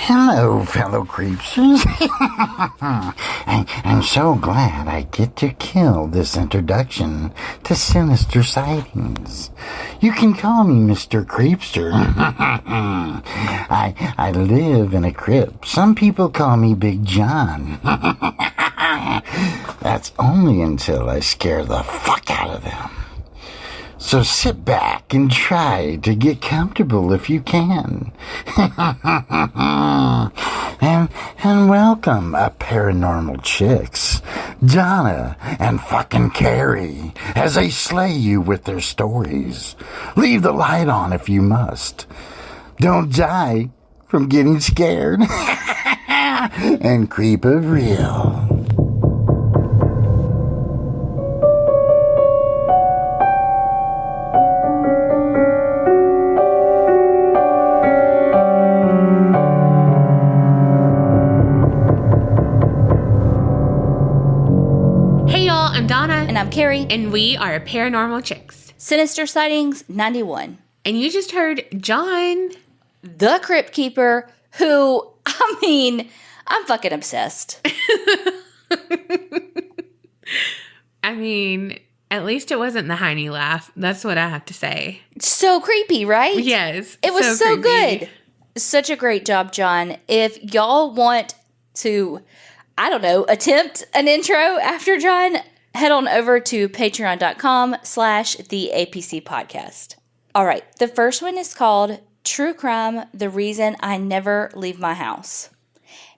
Hello, fellow creepsters. I'm so glad I get to kill this introduction to Sinister Sightings. You can call me Mr. Creepster. I live in a crypt. Some people call me Big John. That's only until I scare the fuck out of them. So sit back and try to get comfortable if you can. and welcome, Paranormal Chicks, Donna and fucking Carrie, as they slay you with their stories. Leave the light on if you must. Don't die from getting scared. And creep it real. I'm Carrie. And we are Paranormal Chicks. Sinister Sightings 91. And you just heard John, the Crypt Keeper, who, I'm fucking obsessed. I mean, at least it wasn't the Heine laugh. That's what I have to say. So creepy, right? Yes. It was so good. Such a great job, John. If y'all want to, attempt an intro after John, head on over to patreon.com/the APC All right. The first one is called True Crime, The Reason I Never Leave My House.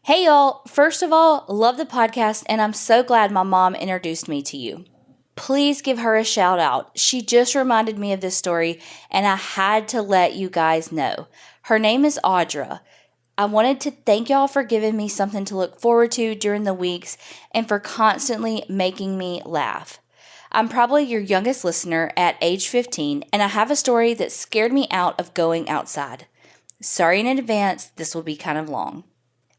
Hey, y'all. First of all, love the podcast, and I'm so glad my mom introduced me to you. Please give her a shout out. She just reminded me of this story, and I had to let you guys know. Her name is Audra. I wanted to thank y'all for giving me something to look forward to during the weeks and for constantly making me laugh. I'm probably your youngest listener at age 15, and I have a story that scared me out of going outside. Sorry in advance, this will be kind of long.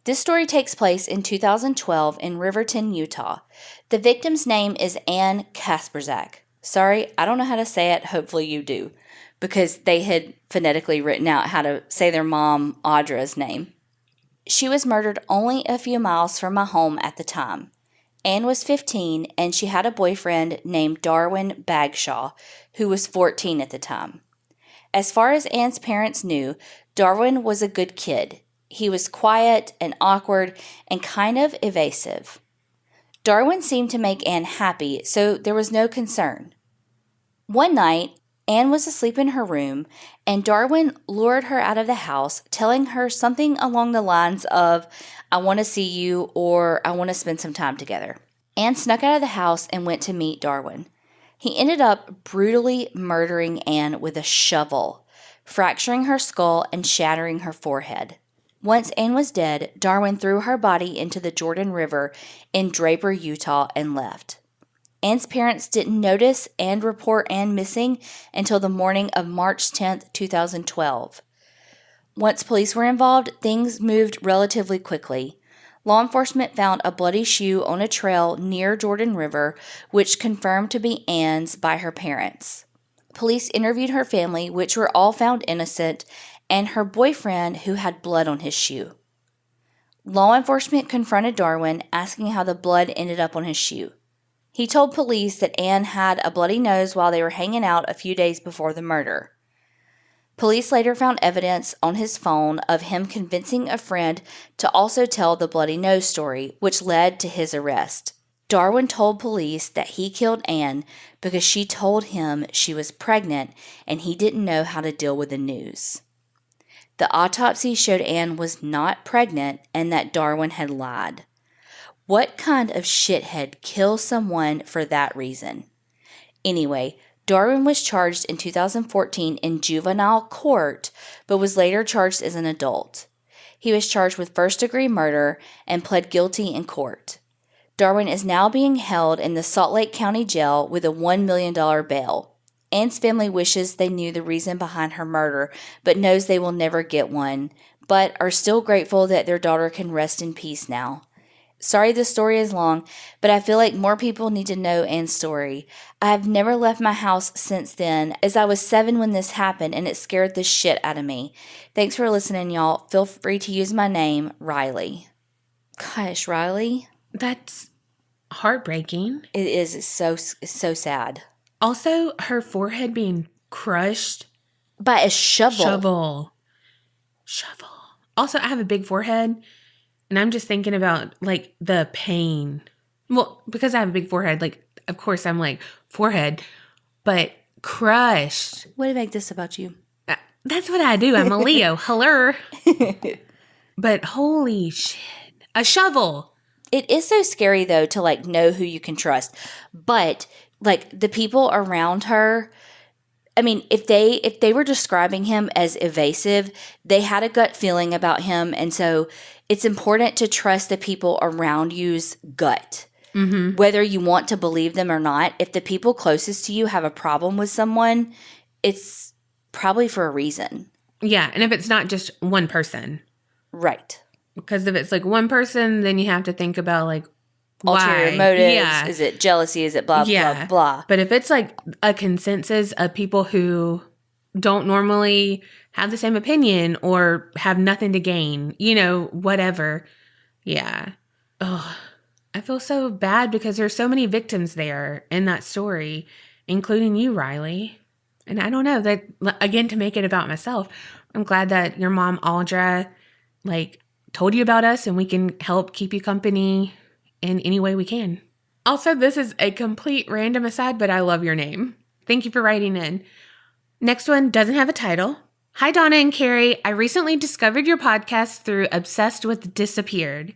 This story takes place in 2012 in Riverton, Utah. The victim's name is Ann Kasperzak. Sorry, I don't know how to say it. Hopefully you do, because they had phonetically written out how to say their mom, Audra's name. She was murdered only a few miles from my home at the time. Anne was 15, and she had a boyfriend named Darwin Bagshaw, who was 14 at the time. As far as Anne's parents knew, Darwin was a good kid. He was quiet and awkward and kind of evasive. Darwin seemed to make Anne happy, so there was no concern. One night, Anne was asleep in her room, and Darwin lured her out of the house, telling her something along the lines of, "I want to see you," or "I want to spend some time together." Anne snuck out of the house and went to meet Darwin. He ended up brutally murdering Anne with a shovel, fracturing her skull and shattering her forehead. Once Anne was dead, Darwin threw her body into the Jordan River in Draper, Utah, and left. Anne's parents didn't notice and report Anne missing until the morning of March 10th, 2012. Once police were involved, things moved relatively quickly. Law enforcement found a bloody shoe on a trail near Jordan River, which confirmed to be Anne's by her parents. Police interviewed her family, which were all found innocent, and her boyfriend, who had blood on his shoe. Law enforcement confronted Darwin, asking how the blood ended up on his shoe. He told police that Anne had a bloody nose while they were hanging out a few days before the murder. Police later found evidence on his phone of him convincing a friend to also tell the bloody nose story, which led to his arrest. Darwin told police that he killed Anne because she told him she was pregnant and he didn't know how to deal with the news. The autopsy showed Anne was not pregnant and that Darwin had lied. What kind of shithead kills someone for that reason? Anyway, Darwin was charged in 2014 in juvenile court, but was later charged as an adult. He was charged with first-degree murder and pled guilty in court. Darwin is now being held in the Salt Lake County Jail with a $1 million bail. Anne's family wishes they knew the reason behind her murder, but knows they will never get one, but are still grateful that their daughter can rest in peace now. Sorry this story is long, but I feel like more people need to know Anne's story. I have never left my house since then, as I was 7 when this happened, and it scared the shit out of me. Thanks for listening, y'all. Feel free to use my name, Riley. Gosh, Riley. That's heartbreaking. It is. It's so sad. Also, her forehead being crushed. By a shovel. Shovel. Also, I have a big forehead, and I'm just thinking about, like, the pain. Well, because I have a big forehead, like, of course I'm like, forehead, but crushed. Way to make this about you. That's what I do. I'm a Leo. Hello. But holy shit. A shovel. It is so scary, though, to, like, know who you can trust. But, like, the people around her, I mean, if they were describing him as evasive, they had a gut feeling about him. And so it's important to trust the people around you's gut. Mm-hmm. Whether you want to believe them or not, if the people closest to you have a problem with someone, it's probably for a reason. Yeah, and if it's not just one person. Right. Because if it's like one person, then you have to think about like ulterior why. motives. Yeah. Is it jealousy? Is it blah, blah, blah? But if it's like a consensus of people who don't normally have the same opinion or have nothing to gain, you know, whatever. Yeah. Oh, I feel so bad because there's so many victims there in that story, including you, Riley. And I don't know, that, again, to make it about myself, I'm glad that your mom, Audra, like, told you about us and we can help keep you company in any way we can. Also, this is a complete random aside, but I love your name. Thank you for writing in. Next one doesn't have a title. Hi, Donna and Carrie. I recently discovered your podcast through Obsessed with Disappeared.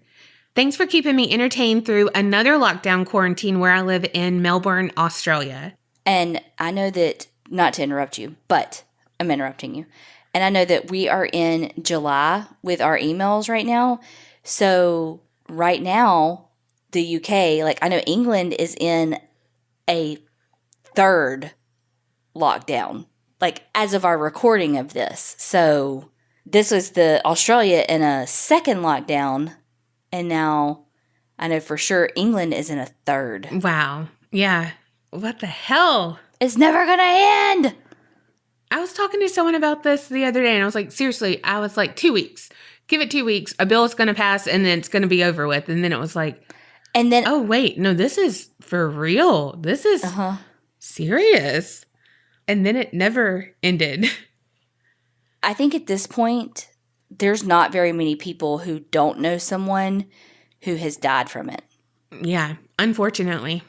Thanks for keeping me entertained through another lockdown quarantine where I live in Melbourne, Australia. And I know that, not to interrupt you, but I'm interrupting you. And I know that we are in July with our emails right now. So right now, the UK, like I know England is in a 3rd lockdown, like as of our recording of this. So this was the Australia in a 2nd lockdown. And now I know for sure England is in a 3rd. Wow. Yeah. What the hell? It's never going to end. I was talking to someone about this the other day and I was like, seriously, I was like 2 weeks. Give it 2 weeks. A bill is going to pass and then it's going to be over with. And then it was like, and then, oh, wait, no, this is for real. This is serious. And then it never ended. I think at this point, there's not very many people who don't know someone who has died from it. Yeah, unfortunately.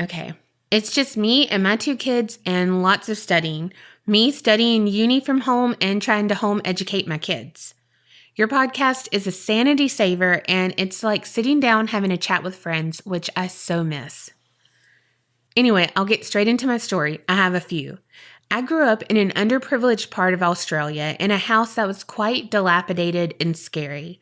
Okay. It's just me and my 2 kids and lots of studying. Me studying uni from home and trying to home educate my kids. Your podcast is a sanity saver and it's like sitting down having a chat with friends, which I so miss. Anyway, I'll get straight into my story. I have a few. I grew up in an underprivileged part of Australia in a house that was quite dilapidated and scary.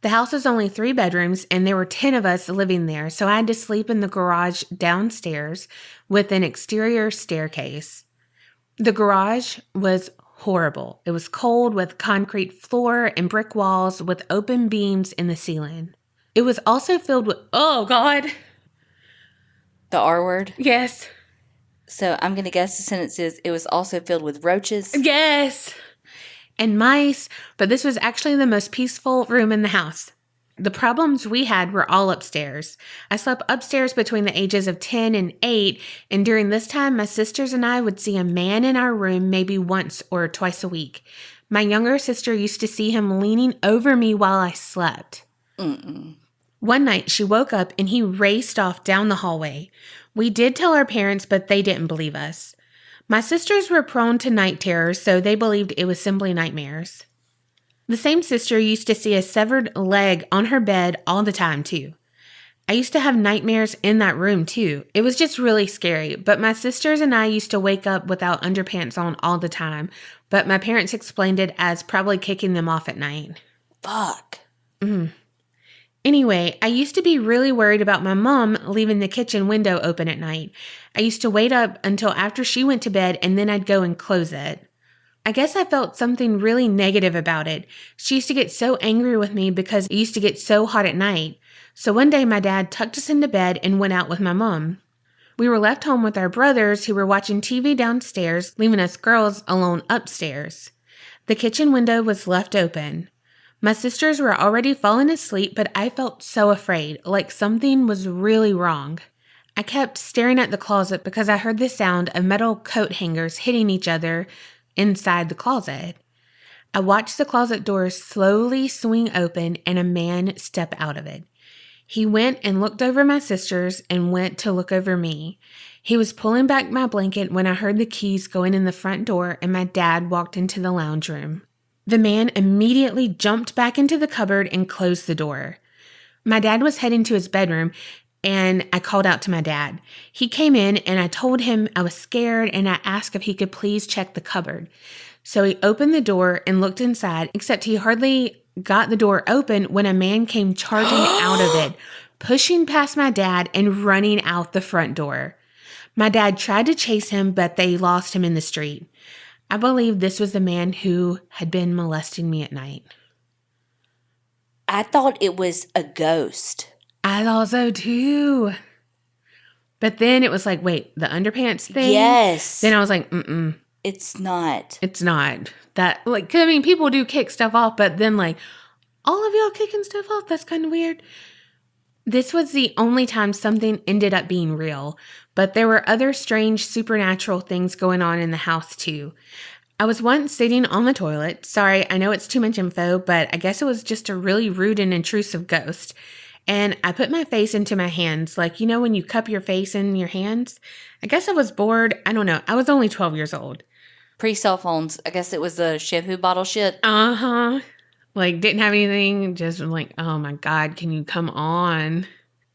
The house was only 3 bedrooms and there were 10 of us living there, so I had to sleep in the garage downstairs with an exterior staircase. The garage was horrible. It was cold with concrete floor and brick walls with open beams in the ceiling. It was also filled with, oh God. The R word? Yes. So I'm going to guess the sentence is, it was also filled with roaches. Yes. And mice, but this was actually the most peaceful room in the house. The problems we had were all upstairs. I slept upstairs between the ages of 10 and 8, and during this time, my sisters and I would see a man in our room maybe once or twice a week. My younger sister used to see him leaning over me while I slept. One night, she woke up and he raced off down the hallway. We did tell our parents, but they didn't believe us. My sisters were prone to night terrors, so they believed it was simply nightmares. The same sister used to see a severed leg on her bed all the time, too. I used to have nightmares in that room, too. It was just really scary, but my sisters and I used to wake up without underpants on all the time, but my parents explained it as probably kicking them off at night. Fuck. Anyway, I used to be really worried about my mom leaving the kitchen window open at night. I used to wait up until after she went to bed and then I'd go and close it. I I guess I felt something really negative about it. She used to get so angry with me because it used to get so hot at night. So one day my dad tucked us into bed and went out with my mom. We were left home with our brothers who were watching TV downstairs, leaving us girls alone upstairs. The kitchen window was left open. My sisters were already falling asleep, but I felt so afraid, like something was really wrong. I kept staring at the closet because I heard the sound of metal coat hangers hitting each other inside the closet. I watched the closet door slowly swing open and a man step out of it. He went and looked over my sisters and went to look over me. He was pulling back my blanket when I heard the keys going in the front door and my dad walked into the lounge room. The man immediately jumped back into the cupboard and closed the door. My dad was heading to his bedroom and I called out to my dad. He came in and I told him I was scared and I asked if he could please check the cupboard. So he opened the door and looked inside, except he hardly got the door open when a man came charging out of it, pushing past my dad and running out the front door. My dad tried to chase him, but they lost him in the street. I believe this was the man who had been molesting me at night. I thought it was a ghost. I thought so too. But then it was like, wait, the underpants thing? Yes. Then I was like, It's not. It's not. That, like, I mean, people do kick stuff off, but then, like, all of y'all kicking stuff off, that's kind of weird. This was the only time something ended up being real, but there were other strange supernatural things going on in the house, too. I was once sitting on the toilet. Sorry, I know it's too much info, but I guess it was just a really rude and intrusive ghost. And I put my face into my hands, like, you know, when you cup your face in your hands? I guess I was bored. I don't know. I was only 12 years old. Pre-cell phones. I guess it was the shampoo bottle shit. Uh-huh. Like, didn't have anything. Just like, oh my God, can you come on?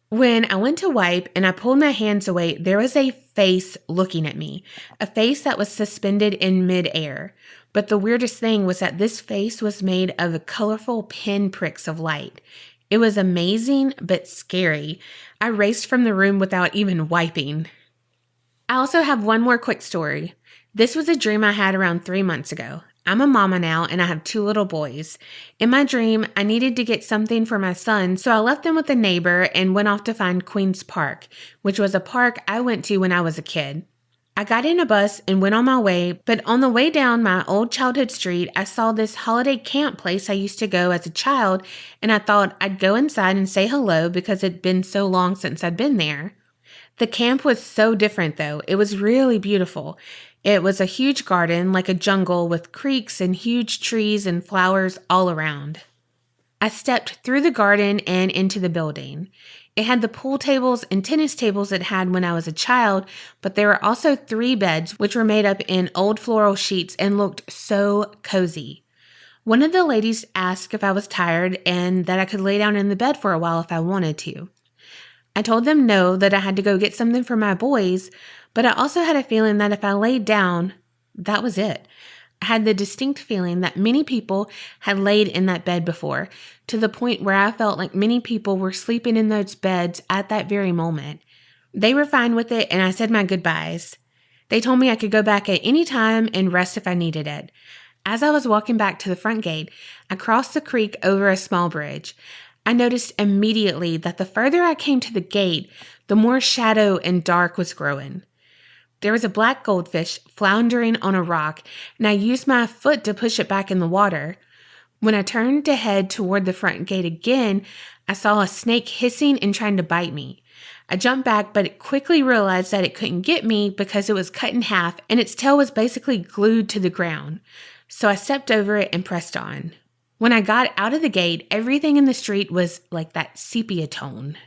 When I went to wipe and I pulled my hands away, there was a face looking at me. A face that was suspended in midair. But the weirdest thing was that this face was made of colorful pinpricks of light. It was amazing, but scary. I raced from the room without even wiping. I also have one more quick story. This was a dream I had around 3 months ago. I'm a mama now and I have 2 little boys. In my dream, I needed to get something for my son, so I left them with a neighbor and went off to find Queen's Park, which was a park I went to when I was a kid. I got in a bus and went on my way, but on the way down my old childhood street, I saw this holiday camp place I used to go as a child, and I thought I'd go inside and say hello because it'd been so long since I'd been there. The camp was so different, though. It was really beautiful. It was a huge garden, like a jungle, with creeks and huge trees and flowers all around. I stepped through the garden and into the building. It had the pool tables and tennis tables it had when I was a child, but there were also 3 beds, which were made up in old floral sheets and looked so cozy. One of the ladies asked if I was tired and that I could lay down in the bed for a while if I wanted to. I told them no, that I had to go get something for my boys, but I also had a feeling that if I laid down, that was it. I had the distinct feeling that many people had laid in that bed before, to the point where I felt like many people were sleeping in those beds at that very moment. They were fine with it, and I said my goodbyes. They told me I could go back at any time and rest if I needed it. As I was walking back to the front gate, I crossed the creek over a small bridge. I noticed immediately that the further I came to the gate, the more shadow and dark was growing. There was a black goldfish floundering on a rock, and I used my foot to push it back in the water. When I turned to head toward the front gate again, I saw a snake hissing and trying to bite me. I jumped back, but quickly realized that it couldn't get me because it was cut in half and its tail was basically glued to the ground. So I stepped over it and pressed on. When I got out of the gate, everything in the street was like that sepia tone.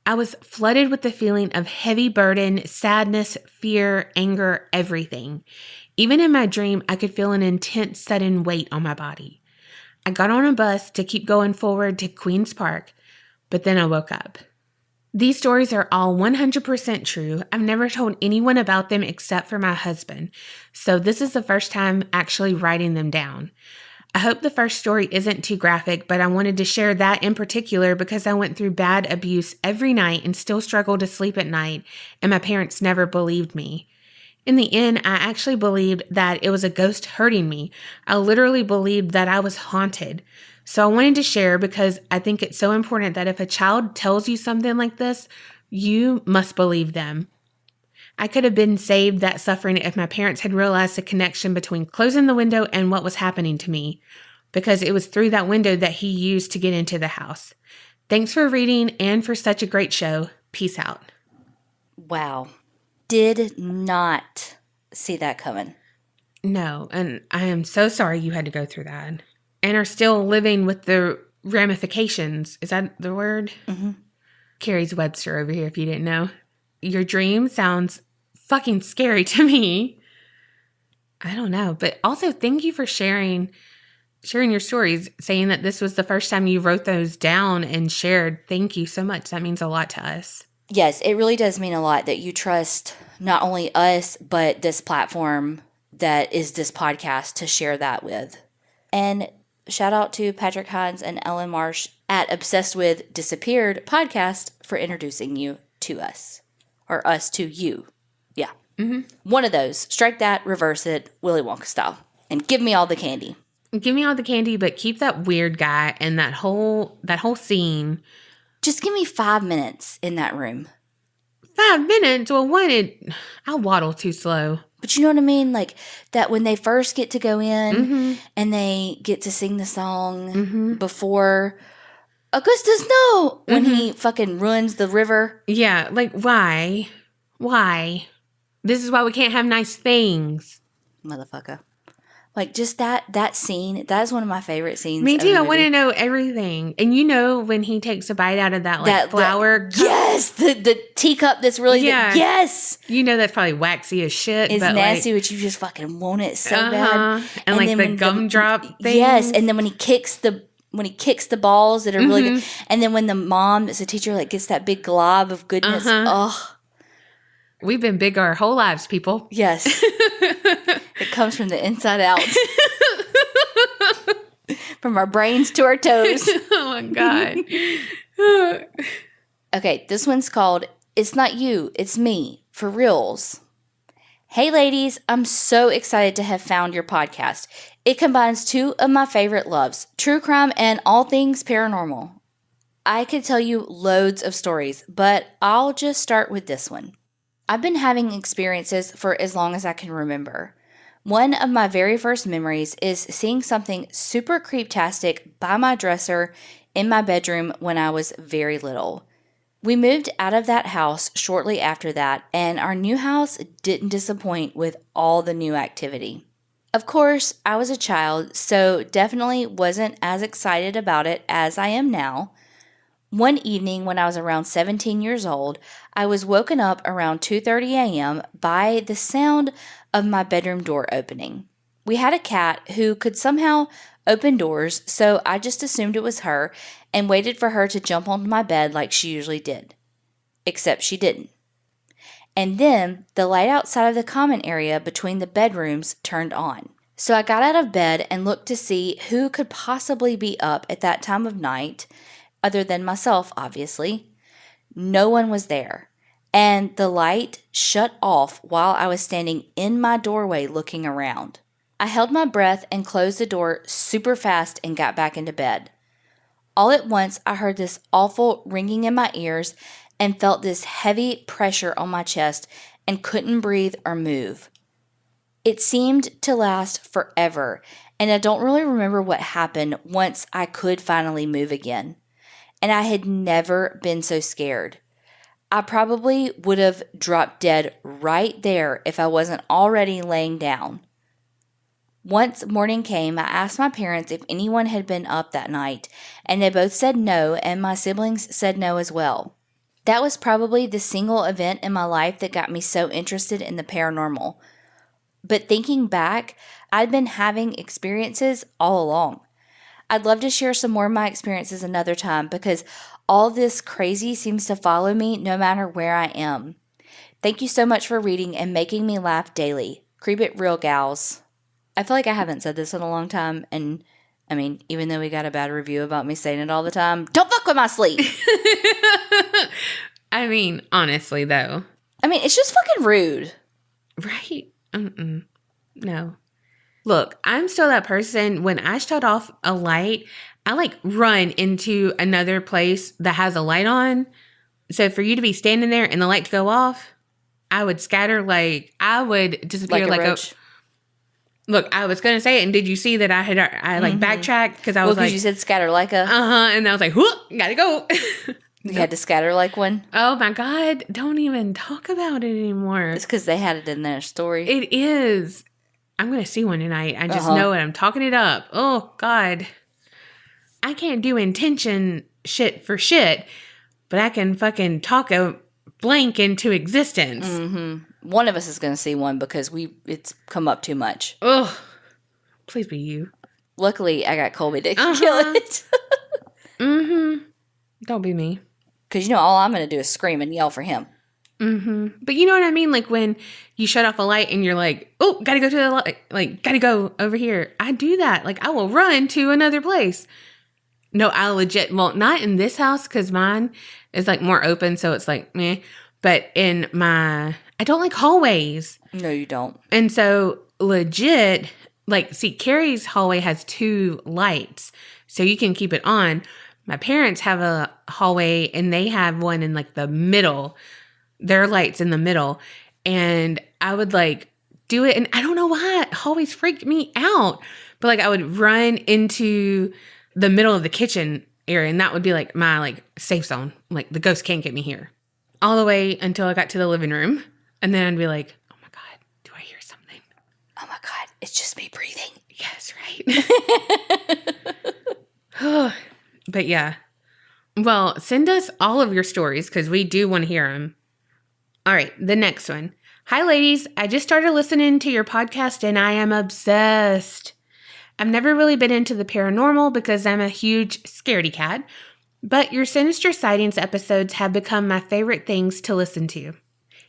I was flooded with the feeling of heavy burden, sadness, fear, anger, everything. Even in my dream, I could feel an intense sudden weight on my body. I got on a bus to keep going forward to Queen's Park, but then I woke up. These stories are all 100% true. I've never told anyone about them except for my husband, so this is the first time actually writing them down. I hope the first story isn't too graphic, but I wanted to share that in particular because I went through bad abuse every night and still struggle to sleep at night, and my parents never believed me. In the end, I actually believed that it was a ghost hurting me. I literally believed that I was haunted. So I wanted to share because I think it's so important that if a child tells you something like this, you must believe them. I could have been saved that suffering if my parents had realized the connection between closing the window and what was happening to me, because it was through that window that he used to get into the house. Thanks for reading and for such a great show. Peace out. Wow. Did not see that coming. No, and I am so sorry you had to go through that and are still living with the ramifications. Is that the word? Mm-hmm. Carrie's Webster over here, if you didn't know. Your dream sounds fucking scary to me. I don't know, but also thank you for sharing your stories, saying that this was the first time you wrote those down and shared. Thank you so much. That means a lot to us. Yes, it really does mean a lot that you trust not only us, but this platform that is this podcast to share that with. And shout out to Patrick Hines and Ellen Marsh at Obsessed With Disappeared podcast for introducing you to us. Or us to you. Yeah. Mm-hmm. One of those. Strike that, reverse it, Willy Wonka style. And give me all the candy. Give me all the candy, but keep that weird guy and that whole scene. Just give me 5 minutes in that room. 5 minutes? Well, I'll waddle too slow. But you know what I mean? Like that when they first get to go in and they get to sing the song before Augustus, no! When he fucking ruins the river. Yeah, like why? Why? This is why we can't have nice things. Motherfucker. Like just that scene, that is one of my favorite scenes. Me too. I want to know everything. And you know when he takes a bite out of that flower cup? Yes, the teacup that's really yes. You know that's probably waxy as shit. It's but nasty, but you just fucking want it so bad. And like the gumdrop thing. Yes, and then when he kicks the balls that are really good, and then when the mom that's a teacher like gets that big glob of goodness. Oh, we've been big our whole lives, people. Yes. It comes from the inside out. From our brains to our toes. Oh my God. Okay, this one's called It's Not You, It's Me, for reals. Hey ladies, I'm so excited to have found your podcast. It combines two of my favorite loves, true crime and all things paranormal. I could tell you loads of stories, but I'll just start with this one. I've been having experiences for as long as I can remember. One of my very first memories is seeing something super creeptastic by my dresser in my bedroom when I was very little. We moved out of that house shortly after that, and our new house didn't disappoint with all the new activity. Of course, I was a child, so definitely wasn't as excited about it as I am now. One evening when I was around 17 years old, I was woken up around 2:30 a.m. by the sound of my bedroom door opening. We had a cat who could somehow open doors, so I just assumed it was her and waited for her to jump onto my bed like she usually did. Except she didn't. And then the light outside of the common area between the bedrooms turned on. So I got out of bed and looked to see who could possibly be up at that time of night, other than myself, obviously. No one was there, and the light shut off while I was standing in my doorway looking around. I held my breath and closed the door super fast and got back into bed. All at once, I heard this awful ringing in my ears and felt this heavy pressure on my chest and couldn't breathe or move. It seemed to last forever, and I don't really remember what happened once I could finally move again. And I had never been so scared. I probably would have dropped dead right there if I wasn't already laying down. Once morning came, I asked my parents if anyone had been up that night, and they both said no, and my siblings said no as well. That was probably the single event in my life that got me so interested in the paranormal. But thinking back, I'd been having experiences all along. I'd love to share some more of my experiences another time because all this crazy seems to follow me no matter where I am. Thank you so much for reading and making me laugh daily. Creep it real, gals. I feel like I haven't said this in a long time, and I mean, even though we got a bad review about me saying it all the time, don't fuck with my sleep. I mean, honestly, though. I mean, it's just fucking rude. Right? No. Look, I'm still that person. When I shut off a light, I like run into another place that has a light on. So for you to be standing there and the light to go off, I would scatter I would disappear like a roach. Look, I was going to say it, and did you see that I backtracked? Because I was because you said scatter like a... and I was like, whoop, gotta go. You had to scatter like one? Oh my God, don't even talk about it anymore. It's because they had it in their story. It is. I'm going to see one tonight. I just know it. I'm talking it up. Oh God. I can't do intention shit for shit, but I can fucking talk a blank into existence. One of us is going to see one because it's come up too much. Oh, please be you. Luckily, I got Colby to kill it. Don't be me. Because, all I'm going to do is scream and yell for him. But you know what I mean? Like when you shut off a light and you're like, oh, gotta go to the light. Like, gotta go over here. I do that. Like, I will run to another place. No, I legit, well, not in this house because mine is like more open. So it's like, meh. But I don't like hallways. No, you don't. And so legit, Carrie's hallway has 2 lights. So you can keep it on. My parents have a hallway and they have one in like the middle. Their light's in the middle. And I would do it. And I don't know why hallways freak me out. But I would run into the middle of the kitchen area. And that would be my safe zone. The ghost can't get me here. All the way until I got to the living room. And then I'd be like, oh my God, do I hear something? Oh my God, it's just me breathing. Yes, right. But yeah. Well, send us all of your stories because we do want to hear them. All right, the next one. Hi, ladies. I just started listening to your podcast and I am obsessed. I've never really been into the paranormal because I'm a huge scaredy cat, but your Sinister Sightings episodes have become my favorite things to listen to.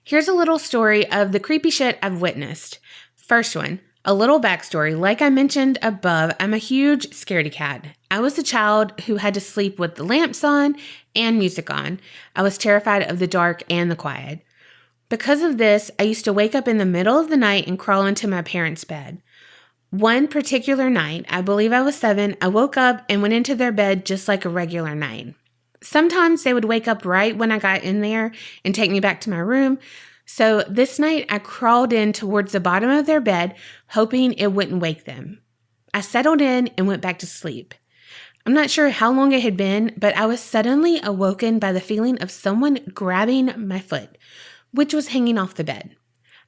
Here's a little story of the creepy shit I've witnessed. First one, a little backstory. Like I mentioned above, I'm a huge scaredy cat. I was a child who had to sleep with the lamps on and music on. I was terrified of the dark and the quiet. Because of this, I used to wake up in the middle of the night and crawl into my parents' bed. One particular night, I believe I was 7, I woke up and went into their bed just like a regular night. Sometimes they would wake up right when I got in there and take me back to my room. So this night, I crawled in towards the bottom of their bed, hoping it wouldn't wake them. I settled in and went back to sleep. I'm not sure how long it had been, but I was suddenly awoken by the feeling of someone grabbing my foot, which was hanging off the bed.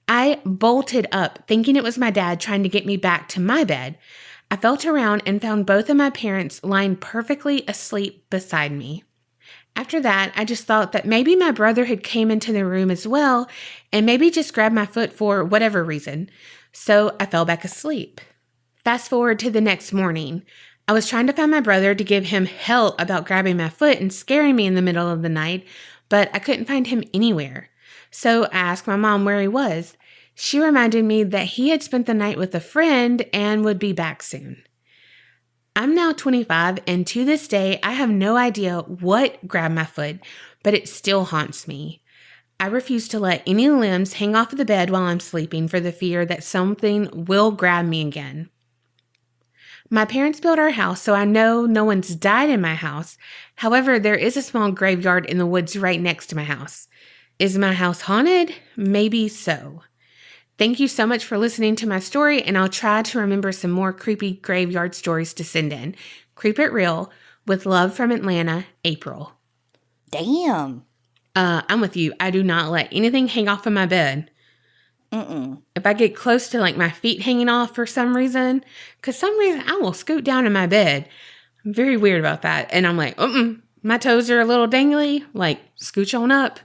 I bolted up, thinking it was my dad trying to get me back to my bed. I felt around and found both of my parents lying perfectly asleep beside me. After that, I just thought that maybe my brother had came into the room as well and maybe just grabbed my foot for whatever reason. So I fell back asleep. Fast forward to the next morning. I was trying to find my brother to give him hell about grabbing my foot and scaring me in the middle of the night, but I couldn't find him anywhere. So I asked my mom where he was. She reminded me that he had spent the night with a friend and would be back soon. I'm now 25, and to this day, I have no idea what grabbed my foot, but it still haunts me. I refuse to let any limbs hang off the bed while I'm sleeping for the fear that something will grab me again. My parents built our house, so I know no one's died in my house. However, there is a small graveyard in the woods right next to my house. Is my house haunted? Maybe so. Thank you so much for listening to my story, and I'll try to remember some more creepy graveyard stories to send in. Creep it real. With love from Atlanta, April. Damn. I'm with you. I do not let anything hang off of my bed. If I get close to my feet hanging off for some reason, I will scoot down in my bed. I'm very weird about that. And I'm like, my toes are a little dangly. Scooch on up.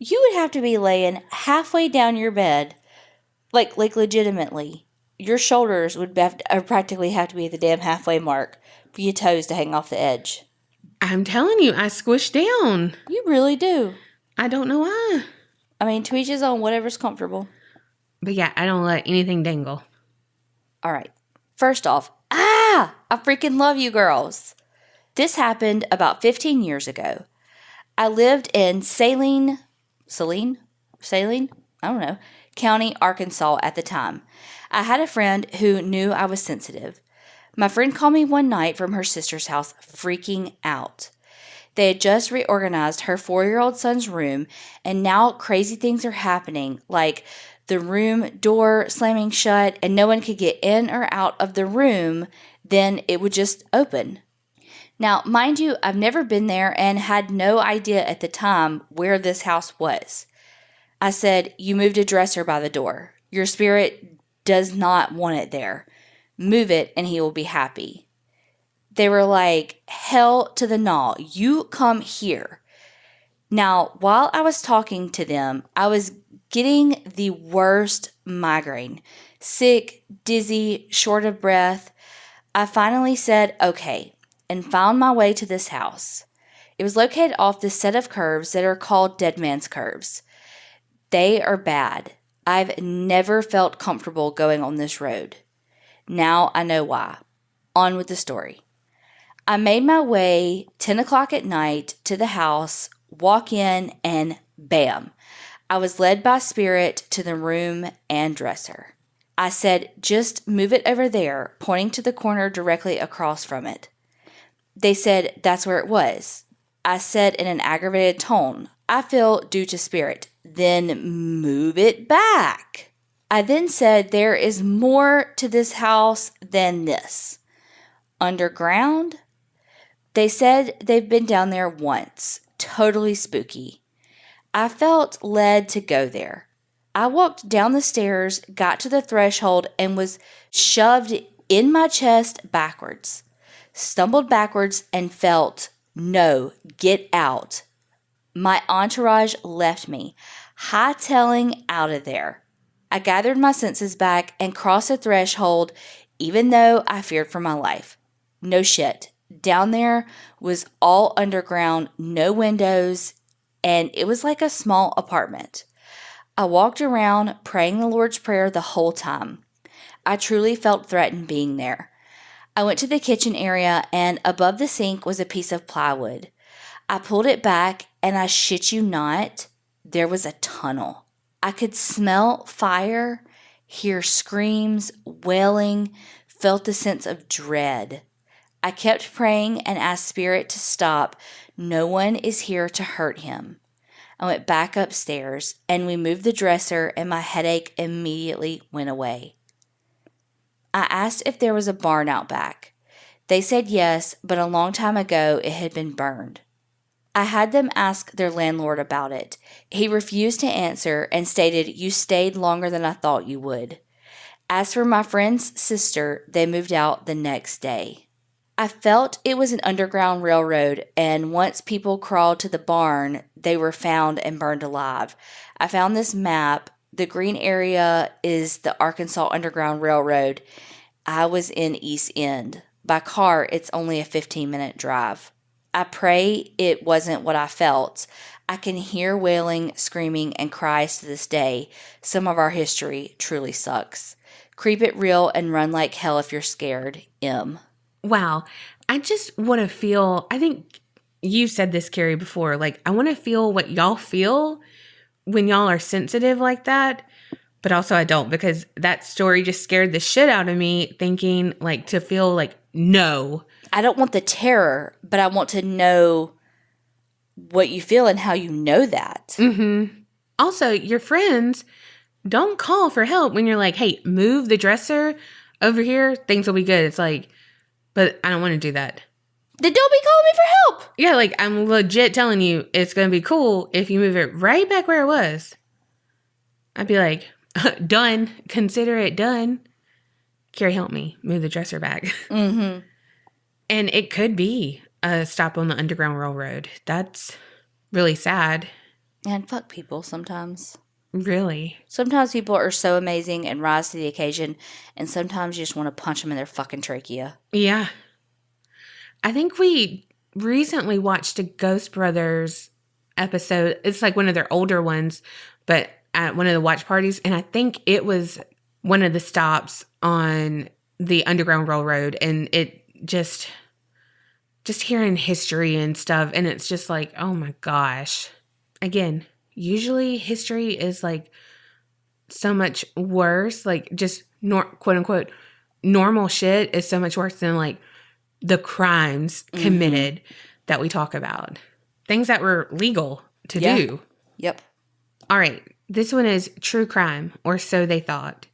You would have to be laying halfway down your bed, like legitimately. Your shoulders would practically have to be at the damn halfway mark for your toes to hang off the edge. I'm telling you, I squish down. You really do. I don't know why. I mean, to each his own, whatever's comfortable. But yeah, I don't let anything dangle. All right. First off, I freaking love you girls. This happened about 15 years ago. I lived in Saline? I County, Arkansas at the time. I had a friend who knew I was sensitive. My friend called me one night from her sister's house, freaking out. They had just reorganized her 4-year-old son's room, and now crazy things are happening, like the room door slamming shut and no one could get in or out of the room, then it would just open. Now, mind you, I've never been there and had no idea at the time where this house was. I said, "You moved a dresser by the door. Your spirit does not want it there. Move it and he will be happy." They were like, "Hell to the no, you come here." Now, while I was talking to them, I was getting the worst migraine. Sick, dizzy, short of breath. I finally said, "Okay," and found my way to this house. It was located off this set of curves that are called Dead Man's Curves. They are bad. I've never felt comfortable going on this road. Now I know why. On with the story. I made my way 10 o'clock at night to the house, walk in, and bam, I was led by spirit to the room and dresser. I said, "Just move it over there," pointing to the corner directly across from it. They said that's where it was. I said in an aggravated tone, "I feel due to spirit." "Then move it back." I then said, "There is more to this house than this." "Underground?" They said they've been down there once. Totally spooky. I felt led to go there. I walked down the stairs, got to the threshold, and was shoved in my chest backwards. Stumbled backwards and felt, "No, get out." My entourage left me, hightailing out of there. I gathered my senses back and crossed the threshold, even though I feared for my life. No shit. Down there was all underground, no windows, and it was like a small apartment. I walked around praying the Lord's Prayer the whole time. I truly felt threatened being there. I went to the kitchen area, and above the sink was a piece of plywood. I pulled it back, and I shit you not, there was a tunnel. I could smell fire, hear screams, wailing, felt the sense of dread. I kept praying and asked Spirit to stop. No one is here to hurt him. I went back upstairs, and we moved the dresser, and my headache immediately went away. I asked if there was a barn out back. They said yes, but a long time ago it had been burned. I had them ask their landlord about it. He refused to answer and stated, "You stayed longer than I thought you would." As for my friend's sister, they moved out the next day. I felt it was an underground railroad, and once people crawled to the barn, they were found and burned alive. I found this map. The green area is the Arkansas Underground Railroad. I was in East End. By car, it's only a 15-minute drive. I pray it wasn't what I felt. I can hear wailing, screaming, and cries to this day. Some of our history truly sucks. Creep it real and run like hell if you're scared. M. Wow. I just want to feel, I think you said this, Carrie, before. Like, I want to feel what y'all feel when y'all are sensitive like that. But also I don't, because that story just scared the shit out of me, thinking like to feel like, no. I don't want the terror, but I want to know what you feel and how you know that. Mm-hmm. Also, your friends don't call for help when you're like, "Hey, move the dresser over here. Things will be good." It's like, but I don't want to do that. Then don't be calling me for help. Yeah, like I'm legit telling you it's going to be cool if you move it right back where it was. I'd be like, done. Consider it done. Carrie, help me move the dresser back. Mm-hmm. And it could be a stop on the Underground Railroad. That's really sad. And fuck people sometimes. Really? Sometimes people are so amazing and rise to the occasion, and sometimes you just want to punch them in their fucking trachea. Yeah. I think we recently watched a Ghost Brothers episode. It's like one of their older ones, but at one of the watch parties. And I think it was one of the stops on the Underground Railroad. And it just hearing history and stuff. And it's just like, oh my gosh. Again, usually history is like so much worse. Like, just quote unquote normal shit is so much worse than like the crimes committed that we talk about. Things that were legal to do. Yep. All right. This one is true crime, or so they thought.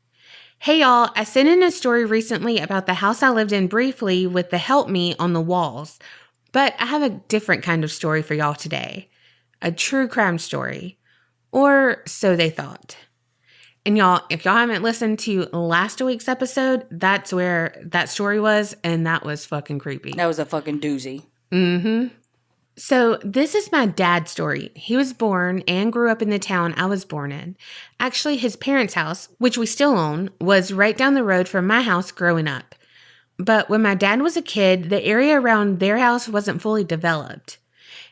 Hey, y'all. I sent in a story recently about the house I lived in briefly with the help me on the walls. But I have a different kind of story for y'all today. A true crime story. Or so they thought. And y'all, if y'all haven't listened to last week's episode, that's where that story was, and that was fucking creepy. That was a fucking doozy. Mm-hmm. So this is my dad's story. He was born and grew up in the town I was born in. Actually, his parents' house, which we still own, was right down the road from my house growing up. But when my dad was a kid, the area around their house wasn't fully developed.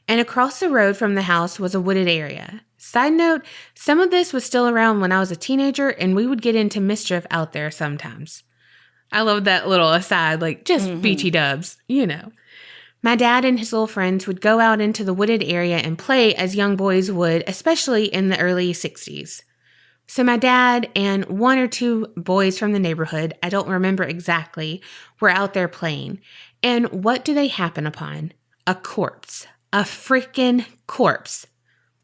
And across the road from the house was a wooded area. Side note, some of this was still around when I was a teenager, and we would get into mischief out there sometimes. I love that little aside, like just BT dubs, you know. My dad and his little friends would go out into the wooded area and play as young boys would, especially in the early 60s. So my dad and one or two boys from the neighborhood, I don't remember exactly, were out there playing. And what do they happen upon? A corpse. A freaking corpse.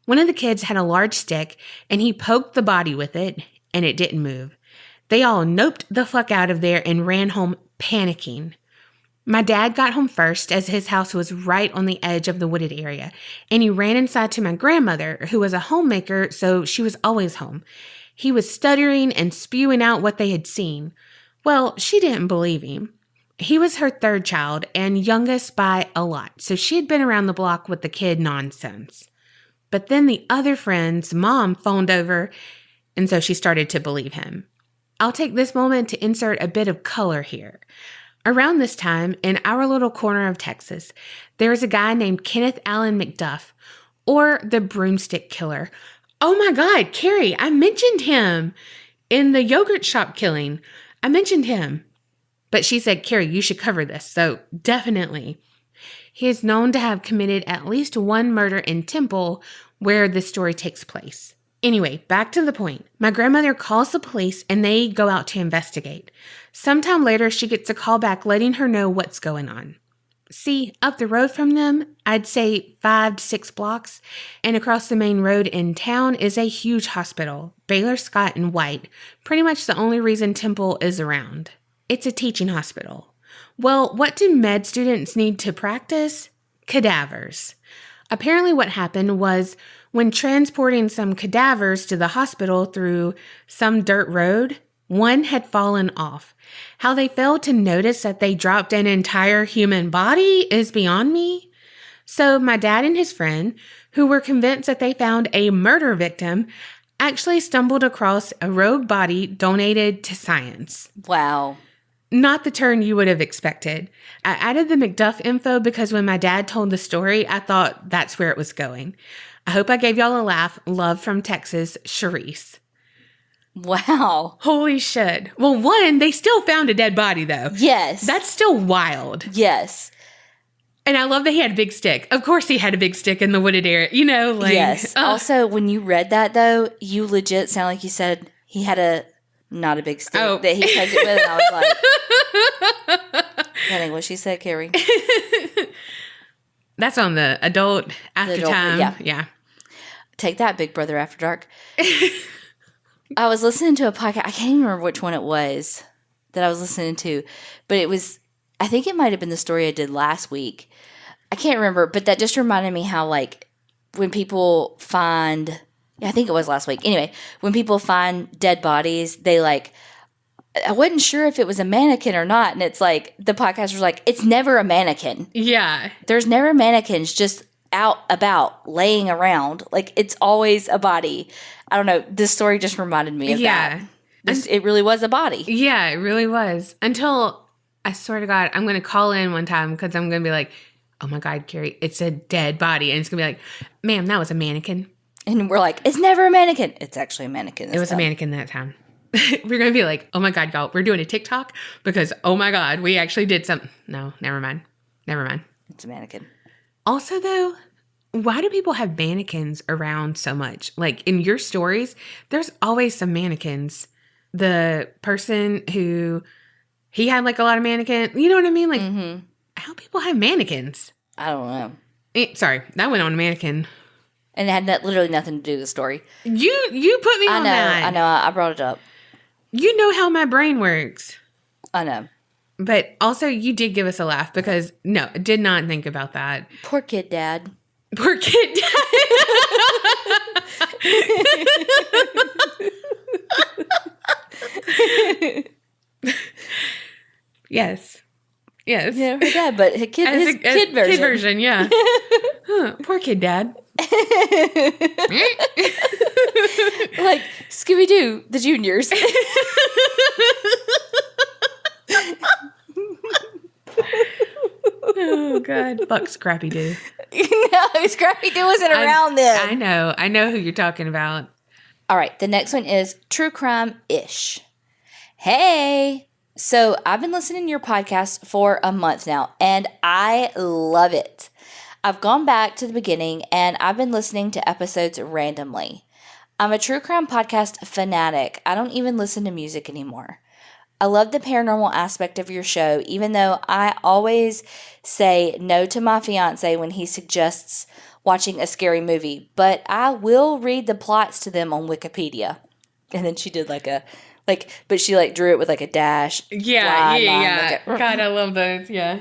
One of the kids had a large stick, and he poked the body with it, and it didn't move. They all noped the fuck out of there and ran home panicking. My dad got home first, as his house was right on the edge of the wooded area, and he ran inside to my grandmother, who was a homemaker, so she was always home. He was stuttering and spewing out what they had seen. Well, she didn't believe him. He was her third child and youngest by a lot, so she had been around the block with the kid nonsense. But then the other friend's mom phoned over, and so she started to believe him. I'll take this moment to insert a bit of color here. Around this time, in our little corner of Texas, there was a guy named Kenneth Allen McDuff, or the Broomstick Killer. Oh my God, Carrie, I mentioned him in the yogurt shop killing. I mentioned him. But she said, Carrie, you should cover this, so definitely. He is known to have committed at least one murder in Temple, where this story takes place. Anyway, back to the point. My grandmother calls the police and they go out to investigate. Sometime later, she gets a call back letting her know what's going on. See, up the road from them, I'd say 5 to 6 blocks, and across the main road in town is a huge hospital, Baylor Scott and White, pretty much the only reason Temple is around. It's a teaching hospital. Well, what do med students need to practice? Cadavers. Apparently what happened was when transporting some cadavers to the hospital through some dirt road, one had fallen off. How they failed to notice that they dropped an entire human body is beyond me. So my dad and his friend, who were convinced that they found a murder victim, actually stumbled across a rogue body donated to science. Wow. Not the turn you would have expected. I added the McDuff info because when my dad told the story, I thought that's where it was going. I hope I gave y'all a laugh. Love from Texas, Charisse. Wow. Holy shit. Well, one, they still found a dead body, though. Yes. That's still wild. Yes. And I love that he had a big stick. Of course he had a big stick in the wooded area. You know, like... Yes. Also, when you read that, though, you legit sound like you said he had a... Not a big stick that he poked it with. And I was like... I think what she said, Carrie. That's on the adult after time. Yeah. Take that, Big Brother After Dark. I was listening to a podcast. I can't even remember which one it was that I was listening to. But it was... I think it might have been the story I did last week. I can't remember. But that just reminded me how, like, when people find... I think it was last week. Anyway, when people find dead bodies, they like... I wasn't sure if it was a mannequin or not. And it's like, the podcast was like, it's never a mannequin. Yeah. There's never mannequins just out about laying around. Like, it's always a body. I don't know. This story just reminded me of that. It really was a body. Yeah, it really was. Until, I swear to God, I'm going to call in one time because I'm going to be like, oh my God, Carrie, it's a dead body. And it's going to be like, ma'am, that was a mannequin. And we're like, it's never a mannequin. It's actually a mannequin. It was a mannequin that time. We're going to be like, oh my God, y'all, we're doing a TikTok because, oh my God, we actually did something. No, never mind. Never mind. It's a mannequin. Also, though, Why do people have mannequins around so much? Like in your stories, there's always some mannequins. The person who he had like a lot of mannequins. You know what I mean? Like how people have mannequins. I don't know. Sorry, that went on a mannequin. And it had literally nothing to do with the story. You put me on that. I know. I brought it up. You know how my brain works. I know. But also, you did give us a laugh because, no, I did not think about that. Poor kid dad. Poor kid dad. Yes. Yes. Yeah, her dad, but his kid version. Kid version, yeah. Poor kid dad. Like Scooby-Doo, the juniors. Oh, God. Fuck Scrappy-Doo. No, Scrappy-Doo wasn't around then. I know who you're talking about. All right, the next one is true crime-ish. Hey! So I've been listening to your podcast for a month now, and I love it. I've gone back to the beginning, and I've been listening to episodes randomly. I'm a true crime podcast fanatic. I don't even listen to music anymore. I love the paranormal aspect of your show, even though I always say no to my fiance when he suggests watching a scary movie, but I will read the plots to them on Wikipedia. And then she did but she drew it with a dash. Yeah. God, I love those. Yeah.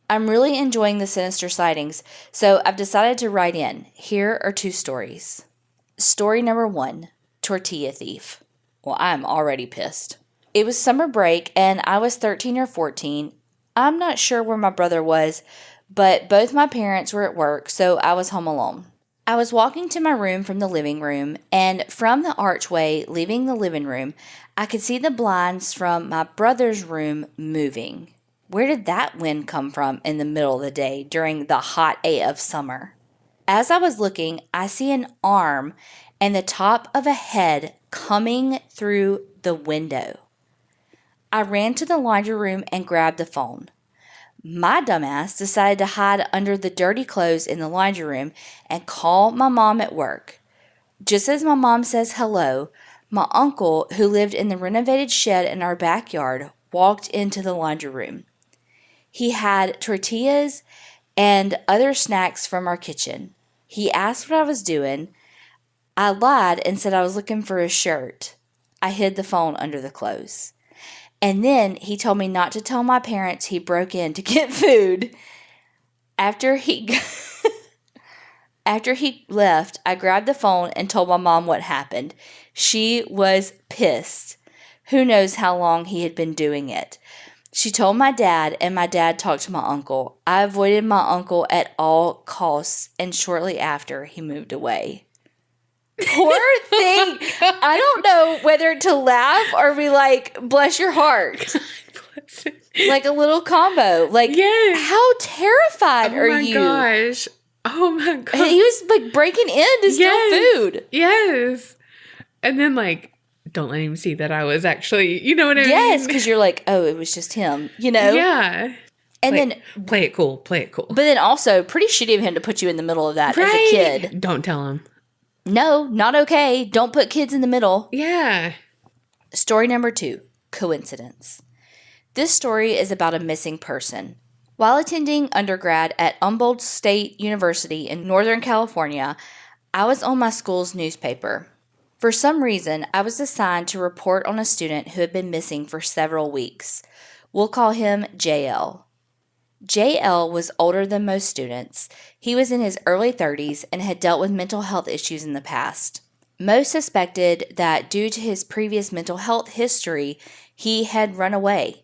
I'm really enjoying the Sinister Sightings, so I've decided to write in. Here are 2 stories. Story number 1, Tortilla Thief. Well, I'm already pissed. It was summer break, and I was 13 or 14. I'm not sure where my brother was, but both my parents were at work, so I was home alone. I was walking to my room from the living room, and from the archway leaving the living room, I could see the blinds from my brother's room moving. Where did that wind come from in the middle of the day during the hot AF summer? As I was looking, I see an arm and the top of a head coming through the window. I ran to the laundry room and grabbed the phone. My dumbass decided to hide under the dirty clothes in the laundry room and call my mom at work. Just as my mom says hello, my uncle, who lived in the renovated shed in our backyard, walked into the laundry room. He had tortillas and other snacks from our kitchen. He asked what I was doing. I lied and said I was looking for a shirt. I hid the phone under the clothes. And then he told me not to tell my parents he broke in to get food. After he left, I grabbed the phone and told my mom what happened. She was pissed. Who knows how long he had been doing it. She told my dad, and my dad talked to my uncle. I avoided my uncle at all costs, and shortly after, he moved away. Poor thing. I don't know whether to laugh or be like, bless your heart. Bless it. Like a little combo. Yes. How terrified are you? Gosh. Oh my gosh. And he was breaking in to steal food. Yes. And then don't let him see that I was actually, you know what I mean? Yes, because you're oh, it was just him, Yeah. And then play it cool. But then also, pretty shitty of him to put you in the middle of that as a kid. Don't tell him. No, not okay. Don't put kids in the middle. Yeah. Story number 2, coincidence. This story is about a missing person. While attending undergrad at Humboldt State University in Northern California, I was on my school's newspaper. For some reason, I was assigned to report on a student who had been missing for several weeks. We'll call him JL. JL was older than most students. He was in his early 30s and had dealt with mental health issues in the past. Most suspected that due to his previous mental health history, he had run away.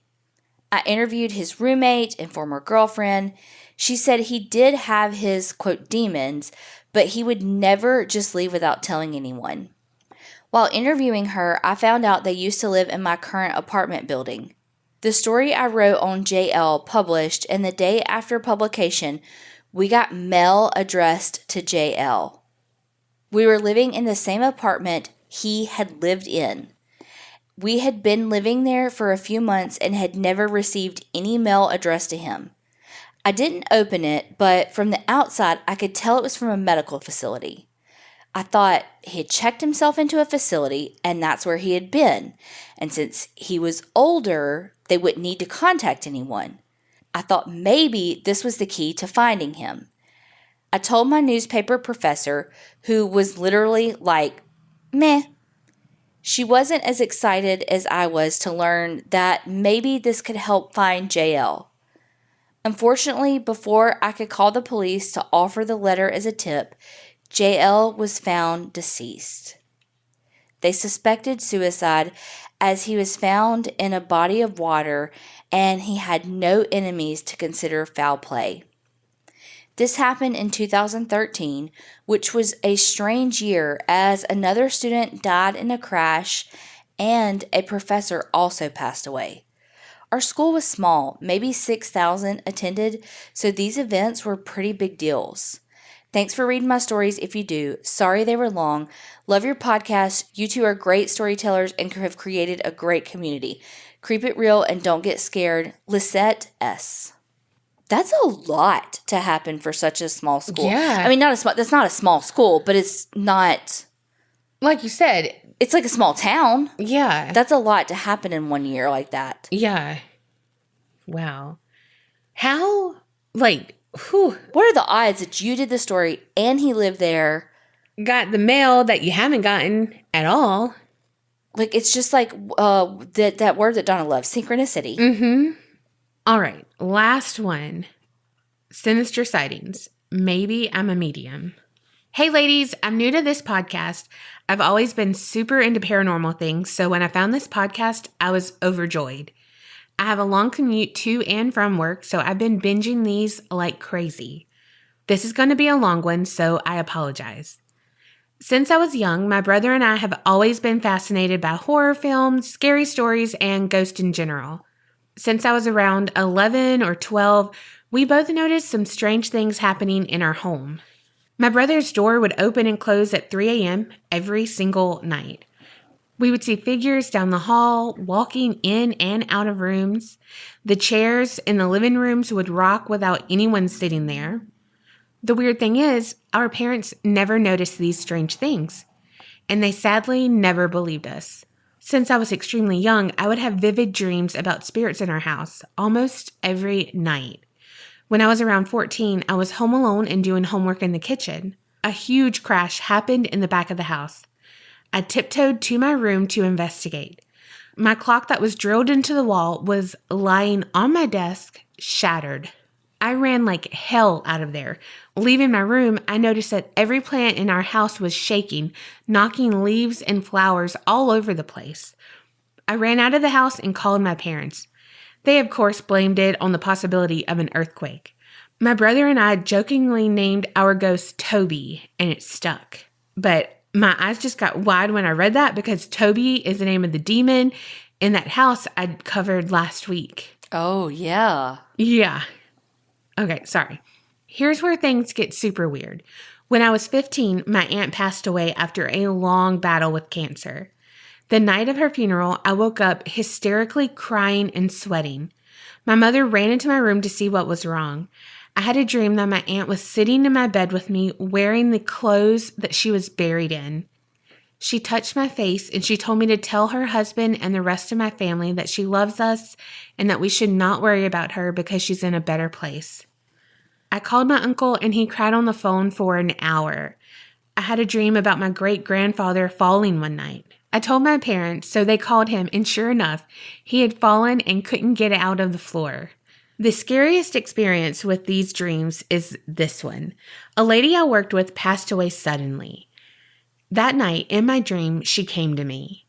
I interviewed his roommate and former girlfriend. She said he did have his, quote, demons, but he would never just leave without telling anyone. While interviewing her, I found out they used to live in my current apartment building. The story I wrote on JL published, and the day after publication, we got mail addressed to JL. We were living in the same apartment he had lived in. We had been living there for a few months and had never received any mail addressed to him. I didn't open it, but from the outside, I could tell it was from a medical facility. I thought he had checked himself into a facility and that's where he had been. And since he was older, they wouldn't need to contact anyone. I thought maybe this was the key to finding him. I told my newspaper professor, who was literally like, meh. She wasn't as excited as I was to learn that maybe this could help find JL. Unfortunately, before I could call the police to offer the letter as a tip, JL was found deceased. They suspected suicide as he was found in a body of water and he had no enemies to consider foul play. This happened in 2013, which was a strange year as another student died in a crash and a professor also passed away. Our school was small, maybe 6,000 attended, so these events were pretty big deals. Thanks for reading my stories if you do. Sorry they were long. Love your podcast. You two are great storytellers and have created a great community. Keep it real and don't get scared. Lisette S. That's a lot to happen for such a small school. Yeah. I mean, that's not a small school, but it's not. Like you said. It's like a small town. Yeah. That's a lot to happen in 1 year like that. Yeah. Wow. How, whew. What are the odds that you did the story and he lived there? Got the mail that you haven't gotten at all. Like, it's just like that word that Donna loves, synchronicity. Mm-hmm. All right. Last one. Sinister Sightings. Maybe I'm a medium. Hey, ladies. I'm new to this podcast. I've always been super into paranormal things, so when I found this podcast, I was overjoyed. I have a long commute to and from work, so I've been binging these like crazy. This is going to be a long one, so I apologize. Since I was young, my brother and I have always been fascinated by horror films, scary stories, and ghosts in general. Since I was around 11 or 12, we both noticed some strange things happening in our home. My brother's door would open and close at 3 a.m. every single night. We would see figures down the hall, walking in and out of rooms. The chairs in the living rooms would rock without anyone sitting there. The weird thing is, our parents never noticed these strange things, and they sadly never believed us. Since I was extremely young, I would have vivid dreams about spirits in our house almost every night. When I was around 14, I was home alone and doing homework in the kitchen. A huge crash happened in the back of the house. I tiptoed to my room to investigate. My clock that was drilled into the wall was lying on my desk, shattered. I ran like hell out of there. Leaving my room, I noticed that every plant in our house was shaking, knocking leaves and flowers all over the place. I ran out of the house and called my parents. They, of course, blamed it on the possibility of an earthquake. My brother and I jokingly named our ghost Toby, and it stuck. But my eyes just got wide when I read that because Toby is the name of the demon in that house I'd covered last week. Oh, yeah. Yeah. Okay, sorry. Here's where things get super weird. When I was 15, my aunt passed away after a long battle with cancer. The night of her funeral, I woke up hysterically crying and sweating. My mother ran into my room to see what was wrong. I had a dream that my aunt was sitting in my bed with me wearing the clothes that she was buried in. She touched my face and she told me to tell her husband and the rest of my family that she loves us and that we should not worry about her because she's in a better place. I called my uncle and he cried on the phone for an hour. I had a dream about my great-grandfather falling one night. I told my parents, so they called him, and sure enough, he had fallen and couldn't get out of the floor. The scariest experience with these dreams is this one. A lady I worked with passed away suddenly. That night, in my dream, she came to me.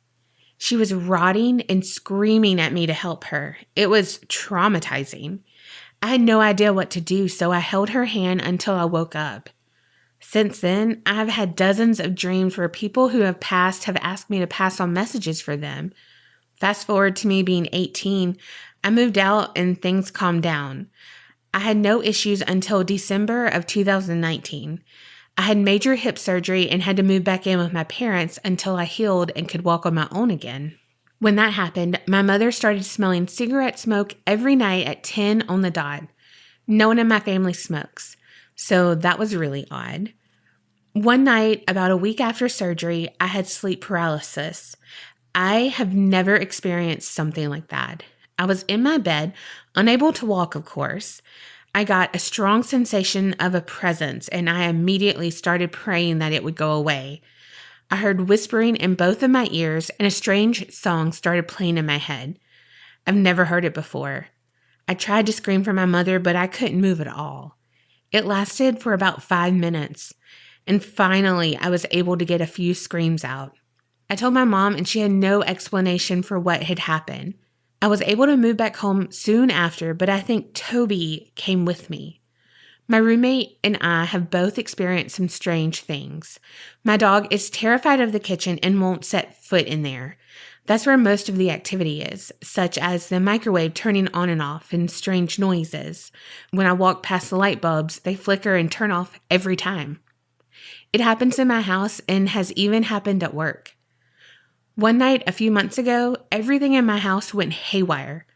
She was rotting and screaming at me to help her. It was traumatizing. I had no idea what to do, so I held her hand until I woke up. Since then, I've had dozens of dreams where people who have passed have asked me to pass on messages for them. Fast forward to me being 18, I moved out and things calmed down. I had no issues until December of 2019. I had major hip surgery and had to move back in with my parents until I healed and could walk on my own again. When that happened, my mother started smelling cigarette smoke every night at 10 on the dot. No one in my family smokes, so that was really odd. One night, about a week after surgery, I had sleep paralysis. I have never experienced something like that. I was in my bed, unable to walk, of course. I got a strong sensation of a presence, and I immediately started praying that it would go away. I heard whispering in both of my ears, and a strange song started playing in my head. I've never heard it before. I tried to scream for my mother, but I couldn't move at all. It lasted for about 5 minutes, and finally I was able to get a few screams out. I told my mom, and she had no explanation for what had happened. I was able to move back home soon after, but I think Toby came with me. My roommate and I have both experienced some strange things. My dog is terrified of the kitchen and won't set foot in there. That's where most of the activity is, such as the microwave turning on and off and strange noises. When I walk past the light bulbs, they flicker and turn off every time. It happens in my house and has even happened at work. One night a few months ago, everything in my house went haywire.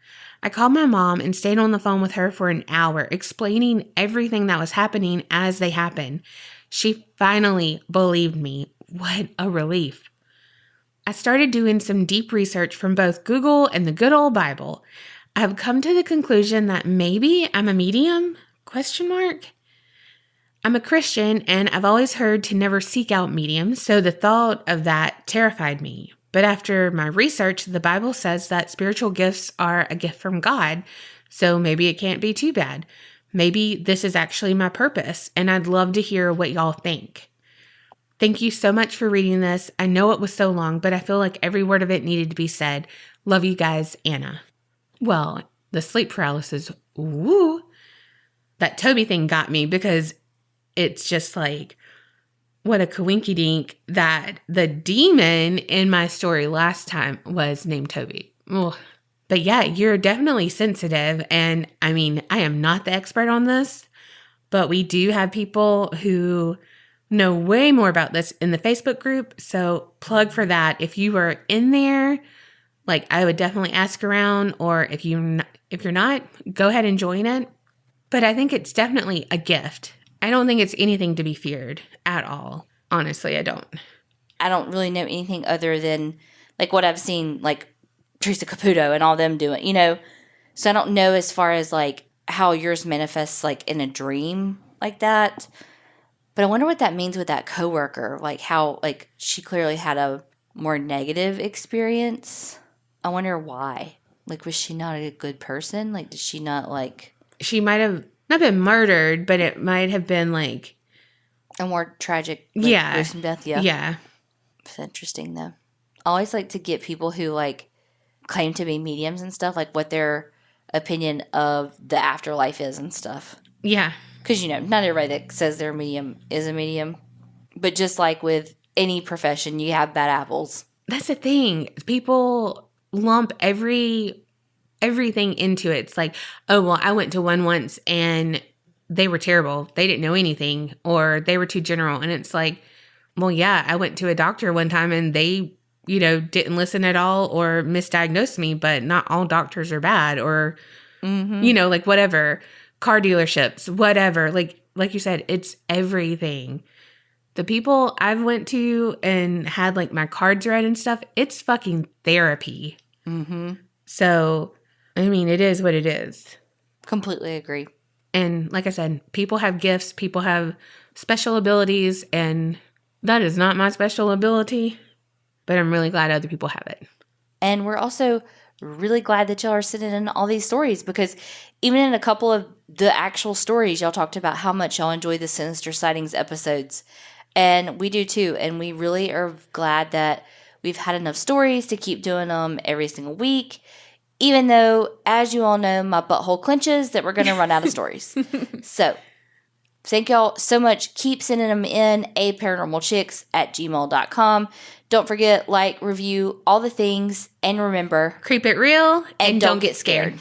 I called my mom and stayed on the phone with her for an hour, explaining everything that was happening as they happened. She finally believed me. What a relief. I started doing some deep research from both Google and the good old Bible. I have come to the conclusion that maybe I'm a medium? ? I'm a Christian, and I've always heard to never seek out mediums, so the thought of that terrified me. But after my research, the Bible says that spiritual gifts are a gift from God, so maybe it can't be too bad. Maybe this is actually my purpose, and I'd love to hear what y'all think. Thank you so much for reading this. I know it was so long, but I feel like every word of it needed to be said. Love you guys, Anna. Well, the sleep paralysis, woo, that Toby thing got me because it's just like, what a coinky-dink that the demon in my story last time was named Toby. Ugh. But yeah, you're definitely sensitive. And I mean, I am not the expert on this, but we do have people who know way more about this in the Facebook group. So plug for that. If you are in there, like I would definitely ask around, or if you're not, go ahead and join it. But I think it's definitely a gift. I don't think it's anything to be feared at all. Honestly, I don't. I don't really know anything other than like what I've seen, like Teresa Caputo and all them doing, So I don't know as far as like how yours manifests like in a dream like that. But I wonder what that means with that coworker, like how like she clearly had a more negative experience. I wonder why. Like, was she not a good person? Like, did she not like? She might have not been murdered, but it might have been like a more tragic, gruesome death. Yeah. It's interesting though. I always like to get people who like claim to be mediums and stuff, like what their opinion of the afterlife is and stuff. Yeah. Because, not everybody that says they're a medium is a medium. But just like with any profession, you have bad apples. That's the thing. People lump everything into it. It's like, oh, well, I went to one once and they were terrible. They didn't know anything, or they were too general. And it's like, well, yeah, I went to a doctor one time and they, didn't listen at all or misdiagnosed me, but not all doctors are bad, or, like whatever. Car dealerships, whatever. Like you said, it's everything. The people I've went to and had like my cards read and stuff, it's fucking therapy. Mm-hmm. So, I mean, it is what it is. Completely agree. And like I said, people have gifts, people have special abilities, and that is not my special ability, but I'm really glad other people have it. And we're also really glad that y'all are sending in all these stories, because even in a couple of the actual stories, y'all talked about how much y'all enjoy the Sinister Sightings episodes. And we do too. And we really are glad that we've had enough stories to keep doing them every single week. Even though, as you all know, my butthole clenches that we're going to run out of stories. So, thank y'all so much. Keep sending them in, aparanormalchicks@gmail.com. Don't forget, like, review, all the things. And remember, keep it real and don't get scared.